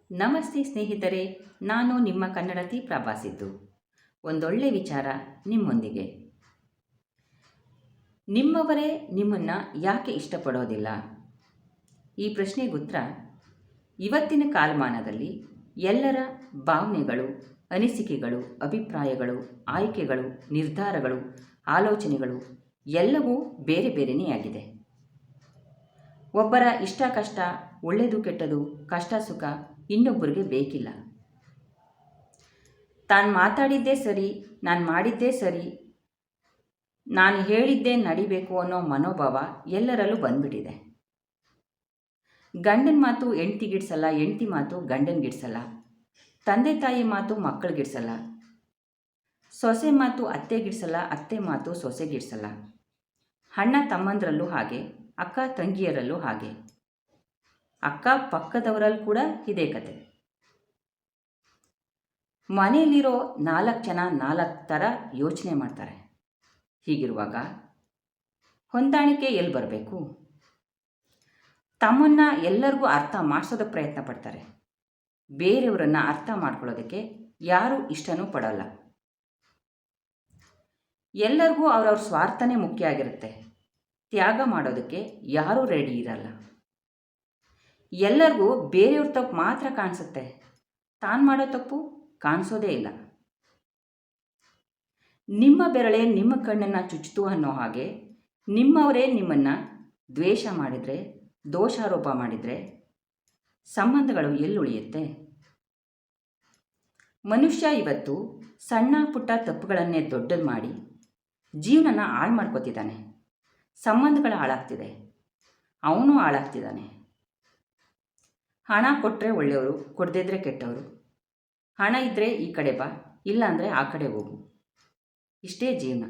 ನಮಸ್ತೆ ಸ್ನೇಹಿತರೆ, ನಾನು ನಿಮ್ಮ ಕನ್ನಡತಿ ಪ್ರಭಾಸಿದ್ದು. ಒಂದೊಳ್ಳೆ ವಿಚಾರ ನಿಮ್ಮೊಂದಿಗೆ. ನಿಮ್ಮವರೇ ನಿಮ್ಮನ್ನು ಯಾಕೆ ಇಷ್ಟಪಡೋದಿಲ್ಲ? ಈ ಪ್ರಶ್ನೆಗೆ ಉತ್ತರ, ಇವತ್ತಿನ ಕಾಲಮಾನದಲ್ಲಿ ಎಲ್ಲರ ಭಾವನೆಗಳು, ಅನಿಸಿಕೆಗಳು, ಅಭಿಪ್ರಾಯಗಳು, ಆಯ್ಕೆಗಳು, ನಿರ್ಧಾರಗಳು, ಆಲೋಚನೆಗಳು ಎಲ್ಲವೂ ಬೇರೆ ಬೇರೆಯೇ ಆಗಿದೆ. ಒಬ್ಬರ ಇಷ್ಟ ಕಷ್ಟ, ಒಳ್ಳೆಯದು ಕೆಟ್ಟದು, ಕಷ್ಟ ಸುಖ ಇನ್ನೊಬ್ಬರಿಗೆ ಬೇಕಿಲ್ಲ. ತಾನು ಮಾತಾಡಿದ್ದೇ ಸರಿ, ನಾನು ಮಾಡಿದ್ದೇ ಸರಿ, ನಾನು ಹೇಳಿದ್ದೇ ನಡಿಬೇಕು ಅನ್ನೋ ಮನೋಭಾವ ಎಲ್ಲರಲ್ಲೂ ಬಂದ್ಬಿಟ್ಟಿದೆ. ಗಂಡನ ಮಾತು ಹೆಂಡ್ತಿಗಿಡ್ಸಲ್ಲ, ಹೆಂಡ್ತಿ ಮಾತು ಗಂಡನಿಗಿಡ್ಸಲ್ಲ, ತಂದೆ ತಾಯಿ ಮಾತು ಮಕ್ಕಳಿಗಿಡ್ಸಲ್ಲ, ಸೊಸೆ ಮಾತು ಅತ್ತೆಗಿಡ್ಸಲ್ಲ, ಅತ್ತೆ ಮಾತು ಸೊಸೆಗಿಡ್ಸಲ್ಲ. ಅಣ್ಣ ತಮ್ಮಂದ್ರಲ್ಲೂ ಹಾಗೆ, ಅಕ್ಕ ತಂಗಿಯರಲ್ಲೂ ಹಾಗೆ, ಅಕ್ಕ ಪಕ್ಕದವರಲ್ಲಿ ಕೂಡ ಇದೇ ಕತೆ. ಮನೆಯಲ್ಲಿರೋ 4 ಜನ 4 ಥರ ಯೋಚನೆ ಮಾಡ್ತಾರೆ. ಹೀಗಿರುವಾಗ ಹೊಂದಾಣಿಕೆ ಎಲ್ಲಿ ಬರಬೇಕು? ತಮ್ಮನ್ನು ಎಲ್ಲರಿಗೂ ಅರ್ಥ ಮಾಡಿಸೋದಕ್ಕೆ ಪ್ರಯತ್ನ ಪಡ್ತಾರೆ. ಬೇರೆಯವರನ್ನು ಅರ್ಥ ಮಾಡ್ಕೊಳ್ಳೋದಕ್ಕೆ ಯಾರೂ ಇಷ್ಟನೂ ಪಡೋಲ್ಲ. ಎಲ್ಲರಿಗೂ ಅವ್ರವ್ರ ಸ್ವಾರ್ಥನೇ ಮುಖ್ಯ ಆಗಿರುತ್ತೆ. ತ್ಯಾಗ ಮಾಡೋದಕ್ಕೆ ಯಾರೂ ರೆಡಿ ಇರಲ್ಲ. ಎಲ್ಲರಿಗೂ ಬೇರೆಯವ್ರ ತಪ್ಪು ಮಾತ್ರ ಕಾಣಿಸುತ್ತೆ, ತಾನು ಮಾಡೋ ತಪ್ಪು ಕಾಣಿಸೋದೇ ಇಲ್ಲ. ನಿಮ್ಮ ಬೆರಳೆ ನಿಮ್ಮ ಕಣ್ಣನ್ನು ಚುಚ್ಚಿತು ಅನ್ನೋ ಹಾಗೆ ನಿಮ್ಮವರೇ ನಿಮ್ಮನ್ನು ದ್ವೇಷ ಮಾಡಿದರೆ, ದೋಷಾರೋಪ ಮಾಡಿದರೆ ಸಂಬಂಧಗಳು ಎಲ್ಲುಳಿಯುತ್ತೆ? ಮನುಷ್ಯ ಇವತ್ತು ಸಣ್ಣ ಪುಟ್ಟ ತಪ್ಪುಗಳನ್ನೇ ದೊಡ್ಡದು ಮಾಡಿ ಜೀವನನ ಹಾಳು ಮಾಡ್ಕೋತಿದ್ದಾನೆ. ಸಂಬಂಧಗಳು ಹಾಳಾಗ್ತಿದೆ, ಅವನು ಹಾಳಾಗ್ತಿದ್ದಾನೆ. ಹಣ ಕೊಟ್ಟರೆ ಒಳ್ಳೆಯವರು, ಕೊಡದಿದ್ರೆ ಕೆಟ್ಟವರು. ಹಣ ಇದ್ದರೆ ಈ ಕಡೆ ಬಾ, ಇಲ್ಲಾಂದರೆ ಆ ಕಡೆ ಹೋಗು. ಇಷ್ಟೇ ಜೀವನ.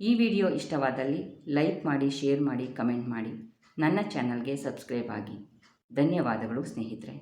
ಈ ವಿಡಿಯೋ ಇಷ್ಟವಾದಲ್ಲಿ ಲೈಕ್ ಮಾಡಿ, ಶೇರ್ ಮಾಡಿ, ಕಮೆಂಟ್ ಮಾಡಿ. ನನ್ನ ಚಾನಲ್ಗೆ ಸಬ್ಸ್ಕ್ರೈಬ್ ಆಗಿ. ಧನ್ಯವಾದಗಳು ಸ್ನೇಹಿತರೆ.